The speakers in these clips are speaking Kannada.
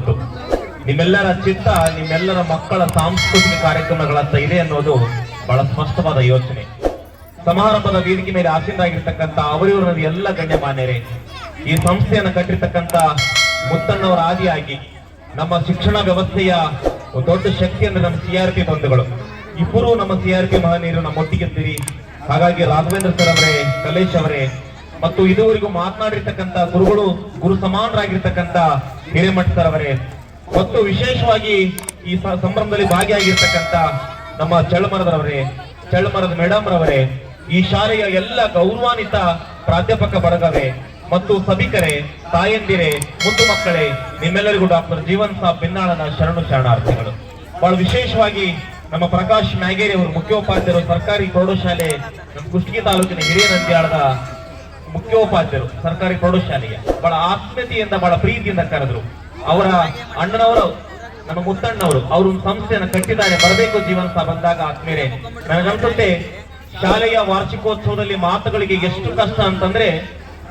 ಗೊತ್ತು. ನಿಮ್ಮೆಲ್ಲರ ಚಿತ್ತ ನಿಮ್ಮೆಲ್ಲರ ಮಕ್ಕಳ ಸಾಂಸ್ಕೃತಿಕ ಕಾರ್ಯಕ್ರಮಗಳತ್ತ ಇದೆ ಅನ್ನೋದು ಬಹಳ ಸ್ಪಷ್ಟವಾದ ಯೋಚನೆ. ಸಮಾರಂಭದ ವೇದಿಕೆ ಮೇಲೆ ಆಸೀನರಾಗಿರ್ತಕ್ಕಂಥ ಅವರಿವರ ಎಲ್ಲ ಗಣ್ಯಮಾನ್ಯರೇ, ಈ ಸಂಸ್ಥೆಯನ್ನು ಕಟ್ಟಿರ್ತಕ್ಕಂಥ ಮುತ್ತಣ್ಣವರ ಆದಿಯಾಗಿ ನಮ್ಮ ಶಿಕ್ಷಣ ವ್ಯವಸ್ಥೆಯ ದೊಡ್ಡ ಶಕ್ತಿ ಅಂದ್ರೆ ನಮ್ಮ CRP ಬಂಧುಗಳು. ಇಬ್ಬರು ನಮ್ಮ CRP ಮಹನೀಯರು ನಮ್ಮೊಟ್ಟಿಗಿದ್ದೀರಿ. ಹಾಗಾಗಿ ರಾಘವೇಂದ್ರ ಸರ್ ಅವರೇ, ಕಲೇಶ್ ಅವರೇ ಮತ್ತು ಇದುವರೆಗೂ ಮಾತನಾಡಿರ್ತಕ್ಕಂಥ ಗುರುಗಳು, ಗುರು ಸಮಾನರಾಗಿರ್ತಕ್ಕಂಥ ಹಿರೇಮಠ ಸರ್ ಅವರೇ ಮತ್ತು ವಿಶೇಷವಾಗಿ ಈ ಸಂಭ್ರಮದಲ್ಲಿ ಭಾಗಿಯಾಗಿರ್ತಕ್ಕಂಥ ನಮ್ಮ ಚಳ್ಳಮರದ ಮೇಡಮ್ ರವರೇ, ಈ ಶಾಲೆಯ ಎಲ್ಲ ಗೌರವಾನ್ವಿತ ಪ್ರಾಧ್ಯಾಪಕ ಬಳಗವೇ ಮತ್ತು ಸಭಿಕರೇ, ತಾಯಂದಿರೇ, ಮುದ್ದು ಮಕ್ಕಳೇ, ನಿಮ್ಮೆಲ್ಲರಿಗೂ ಡಾಕ್ಟರ್ ಜೀವನ್ ಸಾಬ್ ಬಿನ್ನಾಳನ ಶರಣಾರ್ಥಿಗಳು. ಬಹಳ ವಿಶೇಷವಾಗಿ ನಮ್ಮ ಪ್ರಕಾಶ್ ಮ್ಯಾಗೇರಿ ಅವರು ಮುಖ್ಯೋಪಾಧ್ಯಾಯರು, ಸರ್ಕಾರಿ ಪ್ರೌಢಶಾಲೆ ನಮ್ಮ ಕುಷ್ಟಗಿ ತಾಲೂಕಿನ ಹಿರಿಯನಂದ್ಯಾಳದ ಮುಖ್ಯೋಪಾಧ್ಯಾಯರು, ಸರ್ಕಾರಿ ಪ್ರೌಢಶಾಲೆಯ ಬಹಳ ಆತ್ಮೀಯತೆಯಿಂದ ಬಹಳ ಪ್ರೀತಿಯಿಂದ ಕರೆದ್ರು. ಅವರ ಅಣ್ಣನವರು ನಮ್ಮ ಮುತ್ತಣ್ಣವರು ಅವರು ಸಂಸ್ಥೆಯನ್ನು ಕಟ್ಟಿದ್ದಾರೆ, ಬರಬೇಕು ಜೀವನ್ ಸಾಬ್ ಅಂದಾಗ ಆತ್ಮೀಯರೇ, ನನಗನ್ಸುತ್ತೆ ಶಾಲೆಯ ವಾರ್ಷಿಕೋತ್ಸವದಲ್ಲಿ ಮಾತುಗಳಿಗೆ ಎಷ್ಟು ಕಷ್ಟ ಅಂತಂದ್ರೆ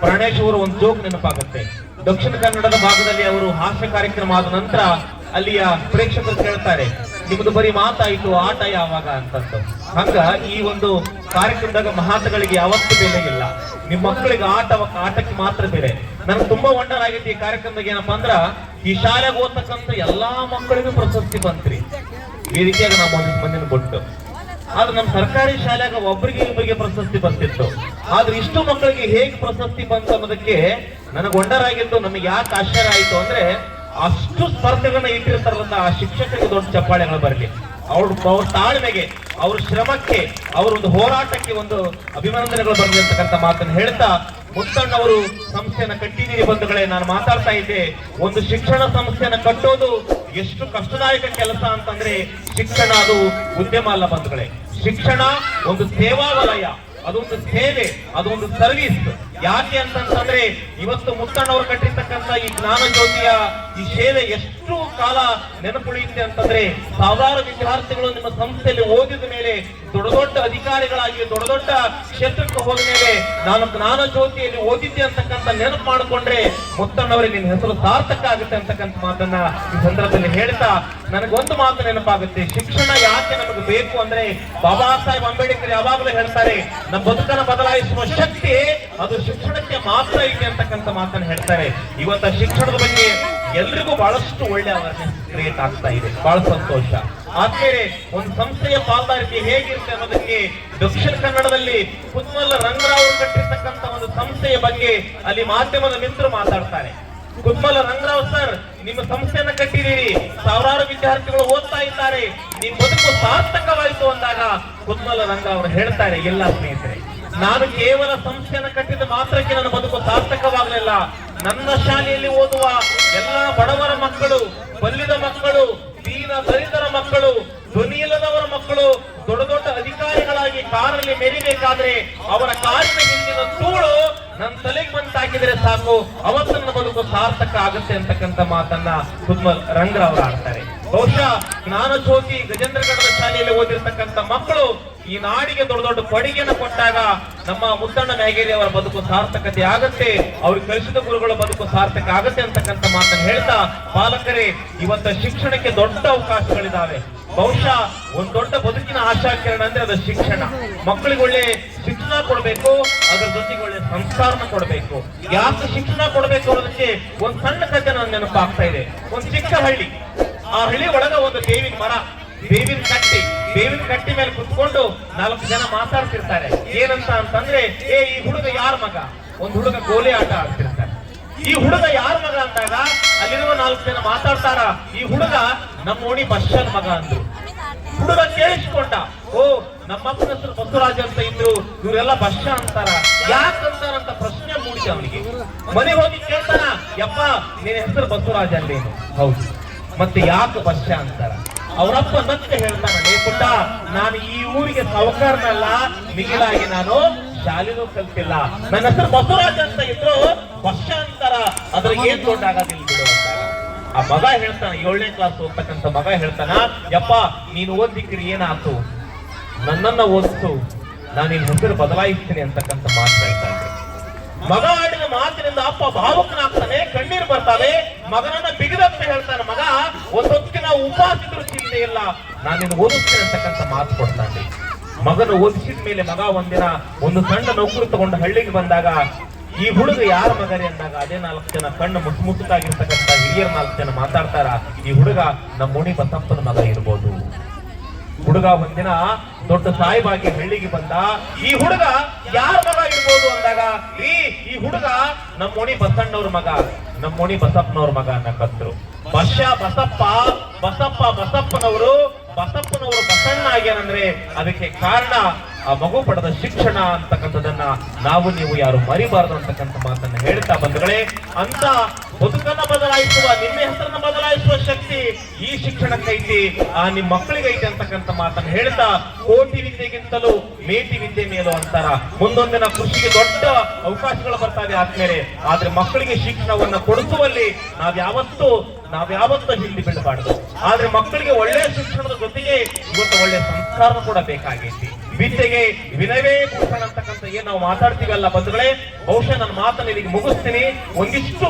ಪ್ರಾಣೇಶ್ ಅವರು ಒಂದು ಜೋಕ್ ನೆನಪಾಗುತ್ತೆ. ದಕ್ಷಿಣ ಕನ್ನಡದ ಭಾಗದಲ್ಲಿ ಅವರು ಹಾಸ್ಯ ಕಾರ್ಯಕ್ರಮ ಆದ ನಂತರ ಅಲ್ಲಿಯ ಪ್ರೇಕ್ಷಕರು ಕೇಳ್ತಾರೆ, ನಿಮ್ದು ಬರೀ ಮಾತಾಯಿತು, ಆಟ ಯಾವಾಗ ಅಂತಂದು. ಹಂಗ ಈ ಒಂದು ಕಾರ್ಯಕ್ರಮದಾಗ ಮಾತುಗಳಿಗೆ ಯಾವತ್ತೂ ಬೆಲೆ ಇಲ್ಲ. ನಿಮ್ ಮಕ್ಕಳಿಗೆ ಆಟಕ್ಕೆ ಮಾತ್ರ ಬೇರೆ. ನನಗೆ ತುಂಬಾ ವಂಡರ್ ಆಗೈತಿ ಈ ಕಾರ್ಯಕ್ರಮದಾಗ. ಏನಪ್ಪಾ ಅಂದ್ರ ಈ ಶಾಲೆಗೆ ಓದ್ತಕ್ಕಂಥ ಎಲ್ಲಾ ಮಕ್ಕಳಿಗೂ ಪ್ರಶಸ್ತಿ ಬಂತ್ರಿ. ವೇದಿಕೆಯಾಗ ನಾವು ಒಂದಿಷ್ಟು ಮಂದಿನ ಕೊಟ್ಟು, ಆದ್ರೆ ನಮ್ಮ ಸರ್ಕಾರಿ ಶಾಲೆಯಾಗ ಒಬ್ಬರಿಗೆ ಪ್ರಶಸ್ತಿ ಬರ್ತಿತ್ತು. ಆದ್ರೆ ಇಷ್ಟು ಮಕ್ಕಳಿಗೆ ಹೇಗೆ ಪ್ರಶಸ್ತಿ ಬಂತು ಅನ್ನೋದಕ್ಕೆ ನನಗೆ ವಂಡರ್ ಆಗಿತ್ತು. ನಮಗೆ ಯಾಕೆ ಆಶ್ಚರ್ಯ ಆಯ್ತು ಅಂದ್ರೆ ಅಷ್ಟು ಸ್ಪರ್ಧೆಗಳನ್ನ ಇಟ್ಟಿರ್ತಾರಲ್ಲ, ಆ ಶಿಕ್ಷಕರಿಗೆ ದೊಡ್ಡ ಚಪ್ಪಾಳೆಗಳು ಬರಲಿ. ಅವ್ರ ತಾಳ್ಮೆಗೆ, ಅವ್ರ ಶ್ರಮಕ್ಕೆ, ಅವರ ಒಂದು ಹೋರಾಟಕ್ಕೆ ಒಂದು ಅಭಿನಂದನೆಗಳು ಬರಲಿ ಅಂತಕ್ಕಂಥ ಮಾತನ್ನು ಹೇಳ್ತಾ, ಮುತ್ತಣ್ಣವರು ಸಂಸ್ಥೆಯನ್ನ ಕಟ್ಟಿದ್ದೀರಿ ಬಂಧುಗಳೇ. ನಾನು ಮಾತಾಡ್ತಾ ಇದ್ದೆ, ಒಂದು ಶಿಕ್ಷಣ ಸಂಸ್ಥೆಯನ್ನ ಕಟ್ಟೋದು ಎಷ್ಟು ಕಷ್ಟದಾಯಕ ಕೆಲಸ ಅಂತಂದ್ರೆ, ಶಿಕ್ಷಣ ಅದು ಉದ್ಯಮ ಅಲ್ಲ ಬಂಧುಗಳೇ. ಶಿಕ್ಷಣ ಒಂದು ಸೇವಾ ವಲಯ, ಅದೊಂದು ಸೇವೆ, ಅದೊಂದು ಸರ್ವಿಸ್. ಯಾಕೆ ಅಂತಂದ್ರೆ ಇವತ್ತು ಮುತ್ತಣ್ಣವರು ಕಟ್ಟಿರ್ತಕ್ಕಂಥ ಈ ಜ್ಞಾನ ಜ್ಯೋತಿಯ ಈ ಸೇವೆ ಎಷ್ಟು ಕಾಲ ನೆನಪುಳಿಯುತ್ತೆ ಅಂತಂದ್ರೆ, ಸಾವಿರಾರು ವಿದ್ಯಾರ್ಥಿಗಳು ನಿಮ್ಮ ಸಂಸ್ಥೆಯಲ್ಲಿ ಓದಿದ ಮೇಲೆ ದೊಡ್ಡ ದೊಡ್ಡ ಅಧಿಕಾರಿಗಳಾಗಿ ದೊಡ್ಡ ದೊಡ್ಡ ಕ್ಷೇತ್ರಕ್ಕೆ ಹೋದ ಮೇಲೆ ನಾನು ಜ್ಞಾನ ಜ್ಯೋತಿಯಲ್ಲಿ ಓದಿದ್ದೆ ಅಂತಕ್ಕಂಥ ನೆನಪು ಮಾಡಿಕೊಂಡ್ರೆ ಮುತ್ತಣ್ಣವರಿಗೆ ನಿನ್ನ ಹೆಸರು ಸಾರ್ಥಕ ಆಗುತ್ತೆ ಅಂತಕ್ಕಂಥ ಮಾತನ್ನ ಈ ಸಂದರ್ಭದಲ್ಲಿ ಹೇಳ್ತಾ, ನನಗೊಂದು ಮಾತು ನೆನಪಾಗುತ್ತೆ. ಶಿಕ್ಷಣ ಯಾಕೆ ನಮಗೆ ಬೇಕು ಅಂದ್ರೆ, ಬಾಬಾ ಸಾಹೇಬ್ ಅಂಬೇಡ್ಕರ್ ಯಾವಾಗಲೂ ಹೇಳ್ತಾರೆ, ನಮ್ಮ ಬದುಕನ್ನು ಬದಲಾಯಿಸುವ ಶಕ್ತಿ ಅದು ಶಿಕ್ಷಣಕ್ಕೆ ಮಾತ್ರ ಇದೆ ಅಂತಕ್ಕಂಥ ಮಾತನ್ನು ಹೇಳ್ತಾರೆ. ಇವತ್ತ ಶಿಕ್ಷಣದ ಬಗ್ಗೆ ಎಲ್ರಿಗೂ ಬಹಳಷ್ಟು ಒಳ್ಳೆ ಅವೇರ್ನೆಸ್ ಕ್ರಿಯೇಟ್ ಆಗ್ತಾ ಇದೆ, ಬಹಳ ಸಂತೋಷ. ಆದ್ಮೇಲೆ ಒಂದು ಸಂಸ್ಥೆಯ ಪಾಲ್ದಾರಿಕೆ ಹೇಗಿರುತ್ತೆ ಅನ್ನೋದಕ್ಕೆ ದಕ್ಷಿಣ ಕನ್ನಡದಲ್ಲಿ ಕುದ್ಮಲ್ಲ ರಂಗರಾವ್ ಕಟ್ಟಿರ್ತಕ್ಕಂಥ ಒಂದು ಸಂಸ್ಥೆಯ ಬಗ್ಗೆ ಅಲ್ಲಿ ಮಾಧ್ಯಮದ ಮಿತ್ರರು ಮಾತಾಡ್ತಾರೆ. ಕುದ್ಮಲ್ಲ ರಂಗರಾವ್ ಸರ್, ನಿಮ್ಮ ಸಂಸ್ಥೆಯನ್ನ ಕಟ್ಟಿದ್ದೀರಿ, ಸಾವಿರಾರು ವಿದ್ಯಾರ್ಥಿಗಳು ಓದ್ತಾ ಇದ್ದಾರೆ, ನಿಮ್ಮ ಬದುಕು ಸಾರ್ಥಕವಾಯಿತು ಅಂದಾಗ ಕುದ್ಮಲ್ಲ ರಂಗರಾವ್ ಅವರು ಹೇಳ್ತಾರೆ, ಎಲ್ಲ ಸ್ನೇಹಿತರೆ, ನಾನು ಕೇವಲ ಸಂಸ್ಥೆಯನ್ನು ಕಟ್ಟಿದ ಮಾತ್ರಕ್ಕೆ ನನ್ನ ಬದುಕು ಸಾರ್ಥಕವಾಗಲಿಲ್ಲ. ನನ್ನ ಶಾಲೆಯಲ್ಲಿ ಓದುವ ಎಲ್ಲ ಬಡವರ ಮಕ್ಕಳು, ಬಲ್ಲಿದ ಮಕ್ಕಳು, ದೀನ ದಲಿತರ ಮಕ್ಕಳು, ಧ್ವನಿಯಿಲ್ಲದವರ ಮಕ್ಕಳು ದೊಡ್ಡ ದೊಡ್ಡ ಅಧಿಕಾರಿಗಳಾಗಿ ಕಾರಲ್ಲಿ ಮೆರಿಬೇಕಾದ್ರೆ ಅವರ ಕಾರಿನ ಹಿಂದಿನ ಧೂಳು ನನ್ನ ತಲೆಗೆ ಬಂತಾಕಿದ್ರೆ ಸಾಕು, ಅವತ್ತು ನನ್ನ ಬದುಕು ಸಾರ್ಥಕ ಆಗುತ್ತೆ ಅಂತಕ್ಕಂಥ ಮಾತನ್ನ ಕುದ್ಮಲ್ ರಂಗರಾವ್ ಆಡ್ತಾರೆ. ಬಹುಶಃ ಜ್ಞಾನಜ್ಯೋತಿ ಗಜೇಂದ್ರಗಢದ ಶಾಲೆಯಲ್ಲಿ ಓದಿರ್ತಕ್ಕಂಥ ಮಕ್ಕಳು ಈ ನಾಡಿಗೆ ದೊಡ್ಡ ದೊಡ್ಡ ಕೊಡುಗೆಯನ್ನು ಕೊಟ್ಟಾಗ ನಮ್ಮ ಮುತ್ತಣ್ಣ ಮ್ಯಾಗೇರಿ ಅವರ ಬದುಕು ಸಾರ್ಥಕತೆ ಆಗತ್ತೆ, ಅವ್ರಿಗೆ ಕಲಿಸಿದ ಗುರುಗಳ ಬದುಕು ಸಾರ್ಥಕ ಆಗತ್ತೆ ಅಂತಕ್ಕಂಥ ಮಾತನ್ನು ಹೇಳ್ತಾ, ಪಾಲಕರೇ, ಇವತ್ತ ಶಿಕ್ಷಣಕ್ಕೆ ದೊಡ್ಡ ಅವಕಾಶಗಳಿದಾವೆ. ಬಹುಶಃ ಒಂದ್ ದೊಡ್ಡ ಬದುಕಿನ ಆಶಾಕಿರಣ ಅಂದ್ರೆ ಅದು ಶಿಕ್ಷಣ. ಮಕ್ಕಳಿಗೆ ಒಳ್ಳೆ ಶಿಕ್ಷಣ ಕೊಡ್ಬೇಕು, ಅದರ ಜೊತೆಗೆ ಒಳ್ಳೆ ಸಂಸ್ಕಾರನ ಕೊಡ್ಬೇಕು. ಯಾಕೆ ಶಿಕ್ಷಣ ಕೊಡ್ಬೇಕು ಅನ್ನೋದಕ್ಕೆ ಒಂದ್ ಸಣ್ಣ ಕಥೆ ನನ್ನ ನೆನಪಾಗ್ತಾ ಇದೆ. ಒಂದ್ ಚಿಕ್ಕ ಹಳ್ಳಿ, ಆ ಹಳ್ಳಿ ಒಳಗ ಒಂದು ಬೇವಿನ ಕಟ್ಟಿ ಮೇಲೆ ಕುತ್ಕೊಂಡು 4 ಜನ ಮಾತಾಡ್ತಿರ್ತಾರೆ. ಏನಂತ ಅಂತಂದ್ರೆ, ಈ ಹುಡುಗ ಯಾರ ಮಗ? ಒಂದು ಹುಡುಗ ಗೋಲಿ ಆಟ ಆಡ್ತಿರ್ತಾರೆ. ಈ ಹುಡುಗ ಯಾರ ಮಗ ಅಂದಾಗ ಅಲ್ಲಿರುವ 4 ಜನ ಮಾತಾಡ್ತಾರ, ಈ ಹುಡುಗ ನಮ್ಮ ಓಣಿ ಬಸ್ಸನ್ ಮಗ ಅಂದ್ರು. ಹುಡುಗ ಕೇಳಿಸ್ಕೊಂಡ, ನಮ್ಮಪ್ಪನ ಹೆಸರು ಬಸವರಾಜ ಅಂತ ಇದ್ರು, ಇವರೆಲ್ಲ ಬಸ್ಸ ಅಂತಾರ, ಯಾಕಂತಾರಂತ ಪ್ರಶ್ನೆ ಮೂಡಿದೆ ಅವನಿಗೆ. ಮನೆ ಹೋಗಿ ಕೇಳ್ತಾನ, ಯಪ್ಪ ನಿನ್ನ ಹೆಸರು ಬಸವರಾಜ ಅಲ್ಲೇನು? ಹೌದು. ಮತ್ತೆ ಯಾಕೆ ಬಸ್ಸ ಅಂತಾರ? ಅವರಪ್ಪ ಮತ್ತೆ ಹೇಳ್ತಾನ, ಪುಟ್ಟ, ನಾನು ಈ ಊರಿಗೆ ಸಾವುಕಾರನಲ್ಲ, ಮಿಗಿಲಾಗಿ ನಾನು ಶಾಲೆನೂ ಕಲ್ತಿಲ್ಲ, ನನ್ನ ಹೆಸರು ಬಸವರಾಜ ಅಂತ ಇದ್ರು, ಬಸ್ಸ ಅಂತಾರ, ಅದ್ರಿಗೆ ಏನ್ ದೊಡ್ಡ ಆಗೋದಿಲ್ಲ ಬಿಡು ಅಂತಾರ. ಆ ಮಗ ಹೇಳ್ತಾನ, 7ನೇ ಕ್ಲಾಸ್ ಓದ್ತಕ್ಕಂಥ ಮಗ ಹೇಳ್ತಾನ, ಯಪ್ಪ ನೀನು ಓದಿಕ್ರಿ ಏನಾಯ್ತು, ನನ್ನನ್ನ ಓದಿಸು, ನಾನು ನಿನ್ನ ಹೆಸರು ಬದಲಾಯಿಸ್ತೀನಿ ಅಂತಕ್ಕಂಥ ಮಾತು ಹೇಳ್ತಾ ಇದ್ದೆ. ಮಗ ಆಡಿದ ಮಾತಿನಿಂದ ಅಪ್ಪ ಭಾವುಕನಾಗ್ತಾನೆ, ಕಣ್ಣೀರು ಬರ್ತಾವೆ. ಮಗನನ್ನ ಬಿಗಿದಂತ ಹೇಳ್ತಾನೆ. ಮಗ ಒಂದೊತ್ತಿನ ಉಪವಾಸಿದ್ರು ಚಿಂತೆ ಇಲ್ಲ, ನಾನು ನಿನ್ನ ಓದಿಸ್ತೀನಿ ಅಂತಕ್ಕಂಥ ಮಾತು ಕೊಡ್ತಾನೆ. ಮಗನ ಓದಿಸಿದ ಮೇಲೆ ಮಗ ಒಂದಿನ ಒಂದು ಸಣ್ಣ ನೌಕರಿ ತಗೊಂಡು ಹಳ್ಳಿಗೆ ಬಂದಾಗ ಈ ಹುಡುಗ ಯಾರ ಮಗನೇ ಅಂದಾಗ ಅದೇ 4 ಜನ ಕಣ್ಣು ಮುಸುಕಾಗಿರ್ತಕ್ಕಂಥ ಹಿರಿಯರ್ 4 ಜನ ಮಾತಾಡ್ತಾರ, ಈ ಹುಡುಗ ನಮ್ಮ ಓಣಿ ಬಸಪ್ಪನ ಮಗ ಇರ್ಬೋದು. ಹುಡುಗ ಒಂದಿನ ದೊಡ್ಡ ಸಾಯಿಬಾಗಿ ಹಳ್ಳಿಗೆ ಬಂದ, ಈ ಹುಡುಗ ಯಾರ ಮಗ ಇರ್ಬೋದು ಅಂದಾಗ ಈ ಹುಡುಗ ನಮ್ಮ ಓಣಿ ಬಸಣ್ಣವ್ರ ಮಗ, ನಮ್ಮ ಓಣಿ ಬಸಪ್ಪನವ್ರ ಮಗ ಅನ್ನಕತ್ರು. ಬಸಪ್ಪನವರು ಬಸಣ್ಣ ಆಗ್ಯಾರಂದ್ರೆ ಅದಕ್ಕೆ ಕಾರಣ ಆ ಮಗು ಪಡೆದ ಶಿಕ್ಷಣ ಅಂತಕ್ಕಂಥದನ್ನ ನಾವು ನೀವು ಯಾರು ಮರಿಬಾರದು ಅಂತಕ್ಕಂಥ ಮಾತನ್ನ ಹೇಳ್ತಾ ಬಂಧುಗಳೇ, ಅಂತ ಬದುಕನ್ನ ಬದಲಾಯಿಸುವ, ನಿಮ್ಮ ಹೆಸರನ್ನ ಬದಲಾಯಿಸುವ ಶಕ್ತಿ ಈ ಶಿಕ್ಷಣಕ್ಕೈತಿ, ನಿಮ್ಮ ಮಕ್ಕಳಿಗೈತಿ ಅಂತಕ್ಕಂಥ ಮಾತನ್ನ ಹೇಳ್ತಾ, ಕೋಟಿ ವಿದ್ಯೆಗಿಂತಲೂ ಮೇಟಿ ವಿದ್ಯೆ ಮೇಲು ಅಂತಾರ. ಮುಂದೊಂದಿನ ಕೃಷಿಗೆ ದೊಡ್ಡ ಅವಕಾಶಗಳು ಬರ್ತಾವೆ ಆದ್ಮೇಲೆ, ಆದ್ರೆ ಮಕ್ಕಳಿಗೆ ಶಿಕ್ಷಣವನ್ನ ಕೊಡಿಸುವಲ್ಲಿ ನಾವ್ಯಾವತ್ತೂ ಹಿಂದೆ ಬೀಳಬಾರದು. ಆದ್ರೆ ಮಕ್ಕಳಿಗೆ ಒಳ್ಳೆಯ ಶಿಕ್ಷಣದ ಜೊತೆಗೆ ಇವತ್ತು ಒಳ್ಳೆಯ ಸಂಸ್ಕಾರ ಕೂಡ ಬೇಕಾಗೈತಿ. ವಿದ್ಯೆಗೆ ವಿನಯವೇ ಭೂಷಣ ಅಂತಕ್ಕಂಥ ಏನ್ ನಾವು ಮಾತಾಡ್ತೀವಲ್ಲ ಬಂಧುಗಳೇ, ಬಹುಶಃ ನನ್ನ ಮಾತನ್ನು ಇಲ್ಲಿಗೆ ಮುಗಿಸ್ತೀನಿ. ಒಂದಿಷ್ಟು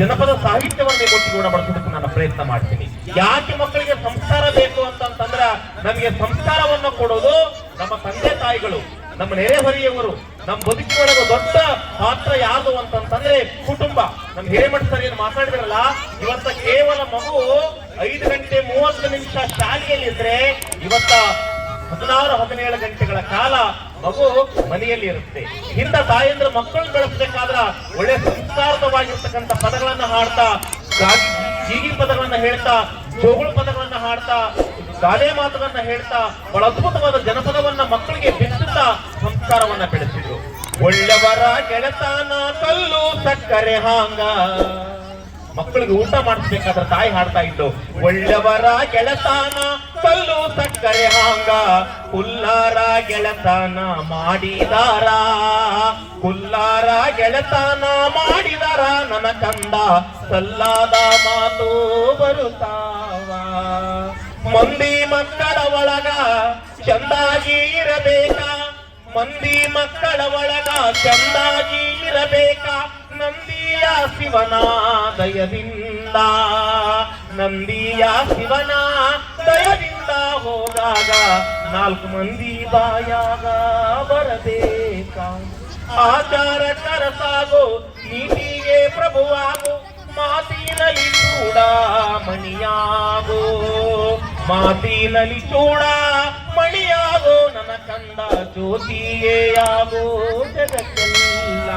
ಜನಪದ ಸಾಹಿತ್ಯವನ್ನು ಒಟ್ಟಿಗೆ ಗುಣಪಡಿಸೋದಕ್ಕೆ ನಾನು ಪ್ರಯತ್ನ ಮಾಡ್ತೀನಿ. ಯಾಕೆ ಮಕ್ಕಳಿಗೆ ಸಂಸ್ಕಾರ ಬೇಕು ಅಂತಂದ್ರ, ನಮಗೆ ಸಂಸ್ಕಾರವನ್ನು ಕೊಡೋದು ನಮ್ಮ ತಂದೆ ತಾಯಿಗಳು, ನಮ್ಮ ನೆರೆಹೊರೆಯವರು. ನಮ್ಮ ಬದುಕಿನೊಳಗೆ ದೊಡ್ಡ ಪಾತ್ರ ಯಾವುದು ಅಂತಂದ್ರೆ ಕುಟುಂಬ. ನಮ್ ಹಿರೇಮಠ ಸರ್ ಏನು ಮಾತಾಡಿದ್ರಲ್ಲ, ಇವತ್ತ ಕೇವಲ ಮಗು 5 ಗಂಟೆ 30 ನಿಮಿಷ ಶಾಲೆಯಲ್ಲಿ ಇದ್ರೆ ಇವತ್ತ 16-17 ಗಂಟೆಗಳ ಕಾಲ ಮಗು ಮನೆಯಲ್ಲಿ ಇರುತ್ತೆ. ಇಂಥ ತಾಯಂದ್ರ ಮಕ್ಕಳನ್ನು ಬೆಳೆಸಬೇಕಾದ್ರ ಒಳ್ಳೆ ಸಂಸ್ಕಾರವಾಗಿರ್ತಕ್ಕಂಥ ಪದಗಳನ್ನ ಹಾಡ್ತಾ, ಗೀಗಿ ಪದಗಳನ್ನ ಹೇಳ್ತಾ, ಜೋಗುಳ ಪದಗಳನ್ನ ಹಾಡ್ತಾ, ಗಾದೆ ಮಾತುಗಳನ್ನ ಹೇಳ್ತಾ, ಬಹಳ ಅದ್ಭುತವಾದ ಜನಪದವನ್ನ ಮಕ್ಕಳಿಗೆ ಬಿತ್ತುತ್ತಾ ಸಂಸ್ಕಾರವನ್ನ ಬೆಳೆಸಿದ್ರು. ಒಳ್ಳೆಯವರ ಗೆಳತಾನ ಕಲ್ಲು ಸಕ್ಕರೆ ಹಾಂಗ. ಮಕ್ಕಳಿಗೆ ಊಟ ಮಾಡಿಸ್ಬೇಕಾದ್ರೆ ತಾಯಿ ಹಾಡ್ತಾ ಇದ್ದು, ಒಳ್ಳೆಯವರ ಗೆಳತಾನ ಕಲ್ಲು ಸಕ್ಕರೆ ಹಾಂಗ, ಕುಲ್ಲಾರ ಗೆಳತಾನ ಮಾಡಿದಾರ, ಕುಲ್ಲಾರ ಗೆಳತಾನ ಮಾಡಿದಾರ, ನನ್ನ ಕಂದ ಸಲ್ಲಾದ ಮಾತು ಬರುತ್ತಾವ. ಮಂದಿ ಮಕ್ಕಳ ಒಳಗ ಚಂದಾಗಿ ಇರಬೇಕ, ಮಂದಿ ಮಕ್ಕಳ ಒಳಗ ಚಂದಾಗಿ ಇರಬೇಕ, ನಂದಿಯ ಶಿವನ ದಯದಿಂದ, ನಂದಿಯ ಶಿವನ ದಯದಿಂದ ಹೋದಾಗ 4 ಮಂದಿ ಬಾಯಾಗ ಬರಬೇಕ. ಆಚಾರ ಕರಸಾಗೋ ನೀತಿಗೆ ಪ್ರಭುವಾಗೋ, ಮಾತಿನಲ್ಲಿ ಚೂಡ ಮಣಿಯಾಗೋ, ಮಾತಿನಲ್ಲಿ ಚೂಡ ಮಣಿಯಾಗೋ, ನನ್ನ ಕಂದ ಜ್ಯೋತಿಯೇಯಾಗೋ ಜಗತ್ತೆಲ್ಲ.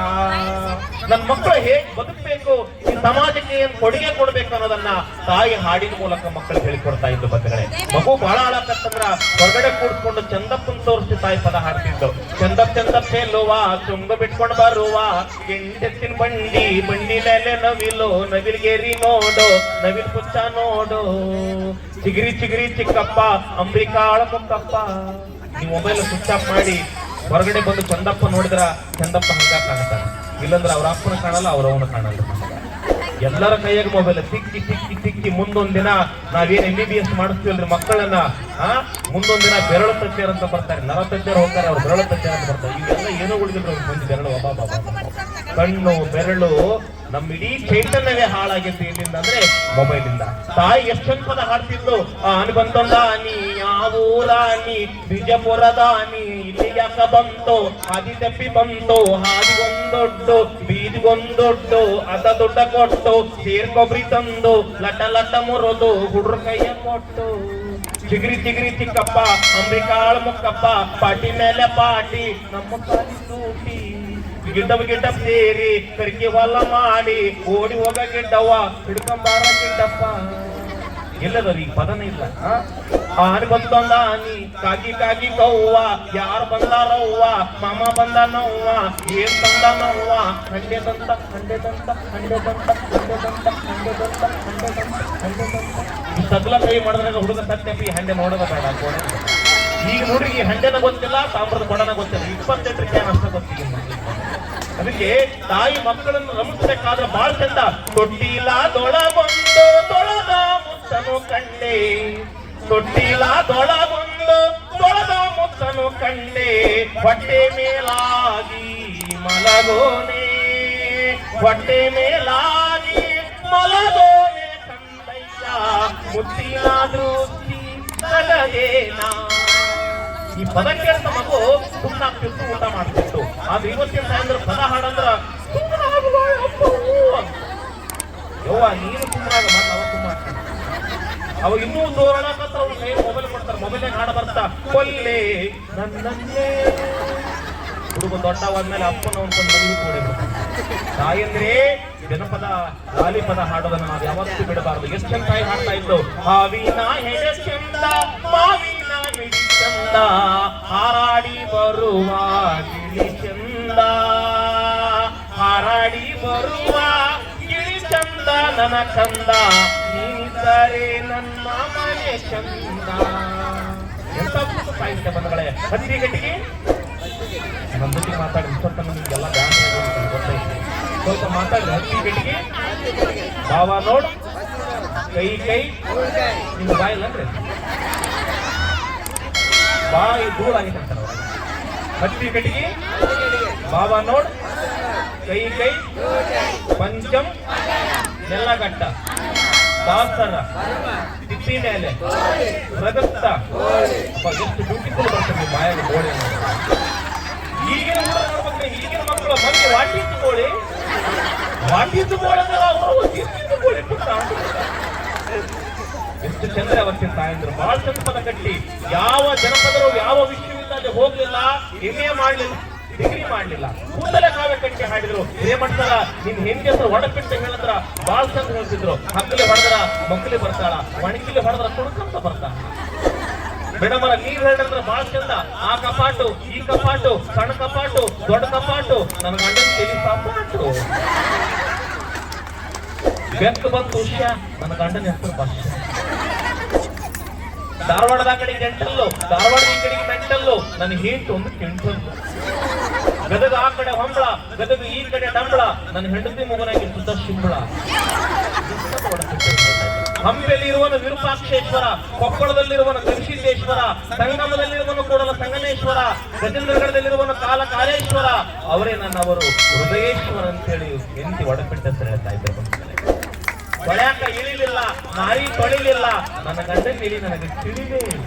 ನನ್ನ ಮಕ್ಕಳು ಹೇಗೆ ಬದುಕಬೇಕು, ಈ ಸಮಾಜಕ್ಕೆ ಏನ್ ಕೊಡುಗೆ ಕೊಡ್ಬೇಕು ಅನ್ನೋದನ್ನ ತಾಯಿ ಹಾಡಿನ ಮೂಲಕ ಮಕ್ಕಳಿಗೆ ಹೇಳಿಕೊಡ್ತಾ ಇದ್ದು ಬಂಧುಗಳೇ. ಮಗು ಬಹಳ ಹಾಳಾಕತ್ತಂದ್ರ ಹೊರಗಡೆ ಕೂಡ್ಸ್ಕೊಂಡು ಚಂದಪ್ಪನ್ ತೋರಿಸಿ ತಾಯಿ ಪದ ಹಾಡ್ತಿದ್ದು. ಚಂದಪ್ಪ ಎಲ್ಲುವ ಚುಂಬ ಬಿಟ್ಕೊಂಡು ಬರುವ, ಎಂಟೆತ್ತಿನ ಬಂಡಿ ಬಂಡಿ ಮೇಲೆ ನವಿಲು, ನವಿಲ್ಗೇರಿ ನೋಡು ನವಿಲ್ ಪುಚ್ಚ ನೋಡು, ಚಿಗಿರಿ ಚಿಗಿರಿ ಚಿಕ್ಕಪ್ಪ ಅಂಬಿಕಾಳ ಮುಕ್ಕಪ್ಪ. ನೀವು ಮೊಬೈಲ್ ಸ್ವಿಚ್ ಆಫ್ ಮಾಡಿ ಹೊರಗಡೆ ಬಂದು ಚಂದಪ್ಪ ನೋಡಿದ್ರ ಚಂದಪ್ಪ ಹಂಗ ಕಾಣ್ತಾನೆ, ಇಲ್ಲಂದ್ರೆ ಅವ್ರ ಅಪ್ಪನ ಕಾಣಲ್ಲ, ಅವ್ರವನು ಕಾಣಲ್ಲ. ಎಲ್ಲರ ಕೈಯಾಗ ಮೊಬೈಲ್ ತಿಕ್ಕಿ ಮುಂದೊಂದಿನ ನಾವೇನ್ MBBS ಮಾಡಿಸ್ತೀವಲ್ರಿ ಮಕ್ಕಳನ್ನ, ಮುಂದೊಂದಿನ ಬೆರಳು ತಜ್ಜರ್ ಅಂತ ಬರ್ತಾರೆ, ನರ ತಜ್ಜರ್ ಹೋಗ್ತಾರೆ, ಅವ್ರು ಬೆರಳು ತಜ್ಜರ್ ಅಂತ ಬರ್ತಾರೆ. ಇವೆಲ್ಲ ಏನೋ ಉಳಿದಿದ್ರು ಮುಂದೆ ಬೆರಳು, ಕಣ್ಣು ಬೆರಳು, ನಮ್ಮ ಇಡೀ ಚೈತನ್ಯವೇ ಹಾಳಾಗಿತ್ತು ಎಲ್ಲಿಂದ ಅಂದ್ರೆ ಮೊಬೈಲ್ ಇಂದ. ತಾಯಿ ಎಷ್ಟೊಂದು ಪದ ಹಾಡ್ತಿದ್ದು, ಬಂದೊಂದಾನಿ ಯಾವೂರಾನಿ ಬಿಜಾಪುರದಾನಿ, ಇಲ್ಲಿ ಯಾಕ ಬಂತು ಹಾದಿ ತಪ್ಪಿ ಬಂತು, ಹಾದಿಗೊಂದೊಡ್ಡು ಬೀದಿಗೊಂದೊಡ್ಡು, ಅದ ದೊಡ್ಡ ಕೊಟ್ಟು ಸೇರ್ಕೊಬ್ರಿ ತಂದು, ಲಟ ಲಟ ಮುರಿದು ಹುಡ್ರ ಕೈಯ ಕೊಟ್ಟು, ಚಿಗಿರಿ ಚಿಗಿರಿ ಚಿಕ್ಕಪ್ಪ ಅಂಬಿಕಾಳ ಮುಕ್ಕಪ್ಪ, ಪಾಟಿ ಮೇಲೆ ಪಾಟಿ ನಮ್ಮ ಕಾಲಿ ಸೂಟಿ, ಗಿಡ್ಡಪ್ಪ ಸೇರಿ ಕರ್ಕಿ ಹೊಲ ಮಾಡಿ ಓಡಿ ಹೋಗ ಗಿಡ್ಡವ್ವ ಹಿಡ್ಕೊಂಬಾರ ಗಿಡ್ಡಪ್ಪ. ಎಲ್ಲದವ್ರು ಈ ಪದನೇ ಇಲ್ಲ. ಆನೆ ಬಂದೊಂದ ಆನಿ ಕಾಗಿ ಕಾಗಿ ಕವ್ವ, ಯಾರು ಬಂದಾರವ್ವ ಮಾಮ ಬಂದಾನವ್ವ, ಏನ್ ಬಂದಾನವ್ವ, ಹಂಡೆದಂತ ಹಂಡೆದಂತ ಹಂಡೆದಂತ ಹಂಡೆದಂತ ಹಂಡೆದಂತ ಹಂಡೆದಂತ ಹಂಡೆದಂತ. ಸಗಲ ಕೈ ಮಾಡಿದ್ರಾಗ ಹುಡುಗ ಸತ್ಯಪಿ ಹಂಡೆ ನೋಡೋದ ಬೇಡ ಕೋಣೆ. ಈಗ ನೋಡ್ರಿ, ಈ ಹಂಡೆನ ಗೊತ್ತಿಲ್ಲ, ತಾಮ್ರದ ಕೊಡನ ಗೊತ್ತಿಲ್ಲ, 28 ಕ್ಯಾನ್ ಅಷ್ಟ ಗೊತ್ತಿಲ್ಲ. ಅದಕ್ಕೆ ತಾಯಿ ಮಕ್ಕಳನ್ನು ರಮಿಸಬೇಕಾದ್ರೆ ಬಹಳ ಚಂದ. ತೊಟ್ಟಿಲದೊಳಗೊಂದು ತೊಳೆದ ಮುತ್ತನು ಕಂಡೆ, ತೊಟ್ಟಿಲದೊಳಗೊಂದು ತೊಳೆದ ಮುತ್ತನು ಕಂಡೆ, ಹೊಟ್ಟೆ ಮೇಲಾಗಿ ಮಲಗೋನೆ, ಹೊಟ್ಟೆ ಮೇಲಾಗಿ ಮಲಗೋ ಮುತ್ತಿನಾದ್ರೂ ತಗದೇನಾ. ಈ ಪದ ಕೇಳ್ತ ಮಗು ಸುಮ್ಮನಾಗ್ತಿತ್ತು, ಊಟ ಮಾಡ್ತಿತ್ತು. ಆದ್ರೆ ಇವತ್ತಿನ ಸಾಯಂಕಾಲ ಪದ ಹಾಡಂದ್ರ ಯವ್ವ ನೀನು ಸುಮ್ಮನಾಗ ಮಾತ್ರ ಅವ ಸುಮ್ಮ ಅವ ಇನ್ನೂ ದೂರಕತ್ತ ಅವ್ರ ಕೈ ಮೊಬೈಲ್ ಕೊಡ್ತಾರ. ಮೊಬೈಲ್ನಾಗ ಹಾಡ ಬರ್ತಾ ಕೊಲ್ಲೆ ನನ್ನನ್ನೇ. ಹುಡುಗ ದೊಡ್ಡವಾದ್ಮೇಲೆ ಅಪ್ಪನ ಅನ್ಕೊಂಡು ಮದುವೆ ಕೊಡಿಬಿಡ್ತಾನೆ. ತಾಯಂದ್ರೆ ಜನಪದ ಗಾಲಿ ಪದ ಹಾಡೋದನ್ನ ನಾವು ಯಾವತ್ತೂ ಬಿಡಬಾರದು. ಎಷ್ಟು ಚಂದ ತಾಯಿ ಹಾಡ್ತಾ ಇತ್ತು. ಹಾವಿನ ಹೆಡೆ ಚಂದ ಮಾವಿನ ಹಿಡಿ ಚಂದ ಹಾರಾಡಿ ಬರುವ ಗಿಳಿ ಚಂದ ಹಾರಾಡಿ ಬರುವ ಗಿಳಿ ಚಂದ ನನ್ನ ಕಂದ ನೀನಿದ್ದರೆ ನನ್ನ ಮನೆ ಚಂದ. ಎಂತ ಸಾಹಿತ್ಯ ಬಂಧುಗಳೇ. ಹತ್ತಿ ಗಟ್ಟಿಗೆ ನಮ್ಮ ಜೊತೆ ಮಾತಾಡಿ ಇಷ್ಟೊತ್ತನ್ನು ನಿಮ್ಗೆಲ್ಲ ಡ್ಯಾನ್ಸ್ ಗೊತ್ತೈತಿ. ಸ್ವಲ್ಪ ಮಾತಾಡ್ರಿ. ಹತ್ತಿ ಗಟ್ಟಿಗೆ ಬಾವ ನೋಡ್ ಕೈ ಕೈ ನಿಮ್ಗೆ ಬಾಯಿಲ್ಲನ್ರಿ ಬಾಯಿ ದೂರ ಆಗಿತ್ತು ಅಂತಾರ. ಹತ್ತಿ ಗಟ್ಟಿಗೆ ಬಾವ ನೋಡ್ ಕೈ ಕೈ ಪಂಚಂ ನೆಲ್ಲಗಟ್ಟ ದಾಸರ ತಿಪ್ಪಿ ಮೇಲೆ ರಗತ್ತ. ಎಷ್ಟು ಬ್ಯೂಟಿಫುಲ್ ಬರ್ತದೆ ಬಾಯಲ್ಲಿ ಗೋಡೆ. ಈಗಿನ ನೋಡ್ಬೇಕ್ರೆ ಈಗಿನ ಮಕ್ಕಳು ಮಂದಿ ವಾಟಿದ್ದು ಗೋಳಿ ಎಷ್ಟು ಚಂದ್ರ ಅವತ್ತಿನ ತಾಯಂದ್ರು. ಬಹಳ ಜನಪದ ಕಟ್ಟಿ ಯಾವ ಜನಪದರು ಯಾವ ವಿಶ್ವವಿದ್ಯಾಲಯ ಹೋಗ್ಲಿಲ್ಲ, MA ಮಾಡ್ಲಿಲ್ಲ, ಡಿಗ್ರಿ ಮಾಡ್ಲಿಲ್ಲ, ಕೂದಲೇ ಕಾವ್ಯ ಕಟ್ಟಿ ಹಾಡಿದ್ರು. ಏನ್ ಮಾಡ್ತಾರ ನಿನ್ ಹೆಂಡತಿ ಹತ್ರ ಒಡಪಿಟ್ಟು ಹೇಳಿದ್ರ ಬಾಳ ಚಂದ ಹೇಳ್ತಿದ್ರು. ಹಕ್ಕಲಿ ಹೊಡೆದ್ರ ಮಕ್ಕಳಿ ಬರ್ತಾಳ, ಒಣಗಿಲಿ ಹೊಡೆದ್ರ ಕುಡ್ಕಂತ ಬರ್ತಾಳ. ಮೇಡಮರ ನೀವ್ ಹೇಳಿದ್ರ ಬಾಳ ಚಂದ. ಆ ಕಪಾಟು ಈ ಕಪಾಟು ಸಣ್ಣ ಕಪಾಟು ದೊಡ್ಡ ಕಪಾಟು ನನ್ನ ಗಂಡನ ತೆಲಿ ಕಪಾಟು. ಬೆಕ್ಕ ಬಂತು ಉಷ್ಯ ನನ್ನ ಗಂಡನ ಹೆಸರು ಭಾಷ. ಧಾರವಾಡದ ಕಡೆಗೆ ಡೆಂಟಲ್ಲು, ಧಾರವಾಡದ ಈ ಕಡೆಗೆ ಮೆಂಟಲ್ಲು, ನನ್ನ ಹೆಂಟು ಒಂದು ಕೆಂಟಲ್ಲು. ಗದಗ ಆ ಕಡೆ ಹೊಂಬಳ, ಗದಗ ಈ ಕಡೆ ಡಂಬಳ, ನನ್ನ ಹೆಂಡತಿ ಮಗನಾಗಿ ಸುತ್ತ ಶಿಂಬಳ. ಹಂಪೆಯಲ್ಲಿರುವನು ವಿರೂಪಾಕ್ಷೇಶ್ವರ, ಕೊಪ್ಪಳದಲ್ಲಿರುವನು ಗವಿಸಿದ್ದೇಶ್ವರ, ಸಂಗಮದಲ್ಲಿರುವನು ಕೂಡಲ ಸಂಗಮೇಶ್ವರ, ಗಜೇಂದ್ರಗಢದಲ್ಲಿರುವನು ಕಾಲೇಶ್ವರ. ಅವರೇ ನನ್ನವರು ಹೃದಯೇಶ್ವರ ಅಂತೇಳಿ ಎಂತಿ ಒಡಪಿಟ್ಟ ಹೆಸರು ಹೇಳ್ತಾ ಇದ್ರು. ತೊಳ್ಯಾಕ ಇಳಿಲಿಲ್ಲ, ನಾರಿ ತೊಳಿಲಿಲ್ಲ, ನನ್ನ ಗಂಡನ ಇಳಿ ನನಗೆ ತಿಳಿಲೇ ಇಲ್ಲ.